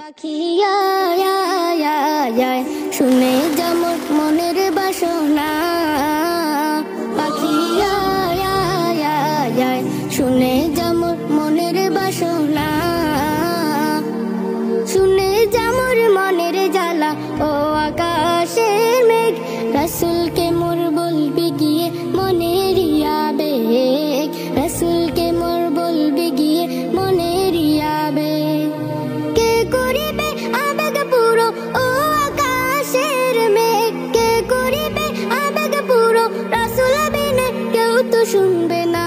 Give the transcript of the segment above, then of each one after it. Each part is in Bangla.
পাখি আয় আয় আয় আয়, শুনে যা মোর মনের বাসনা। পাখি আয় আয় আয় আয়, শুনে যা মোর মনের বাসনা। শুনে যা মোর মনের জ্বালা ও আকাশের মেঘ, রাসূলকে মোর বলবি গিয়ে মনের আবেগ। রাসূলকে মোর বলবি গিয়ে মনের আবেগ। কে করিবে আবেগ পুরো ও আকাশের মেঘ, কে করিবে আবেগ পুরো, রাসূল বিনে কেউ তো শুনবে না।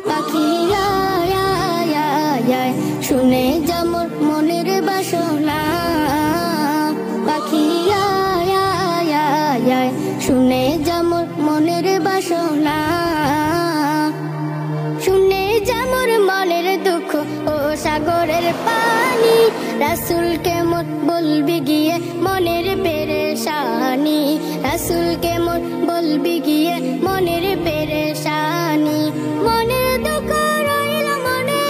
পাখি আয় আয় আয় আয়, শুনে যা মোর মনের বাসনা। পাখি আয় আয় আয় আয়, শুনে যা মোর মনের বাসনা। শুনে যা মোর মনের দুঃখ ও সাগরের পানি, রাসূলকে মোর বলবি গিয়ে মনের পেরেশানি। রাসূলকে মোর বলবি গিয়ে মনের পেরেশানি। মনের দুঃখ রইল মনে,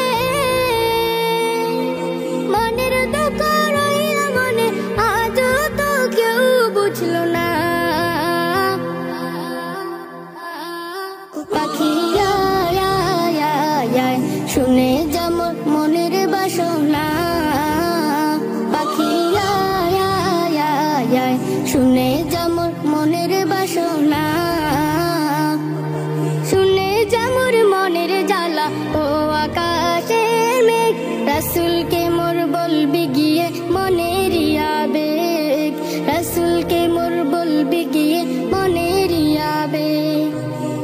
মনের দুঃখ রইল মনে, আজও তো কেউ বুঝলো না। পাখি আয় আয় আয় আয়, শুনে যা মোর মনের বাসনা। পাখি আয় আয় আয় আয়, শুনে যা মোর মনের বাসনা। শুনে যা মোর মনের জ্বালা ও আকাশের মেঘ, রাসূলকে মোর বলবি গিয়ে মনের আবেগ। রাসূলকে মোর বলবি গিয়ে মনের আবেগ।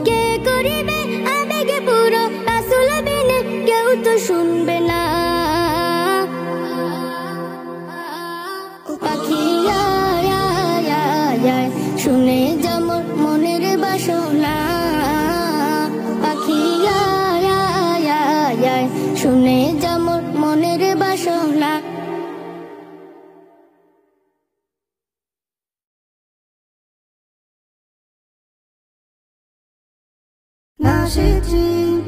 কে করিবে আবেগে পুরো, রাসূল বিনে কেউ তো শুনবে না। পাখি আয় আয় আয় আয়, শুনে যা মোর মনের বাসনা। পাখি আয় আয় আয় আয়, শুনে যা মোর মনের বাসনা। Now she dream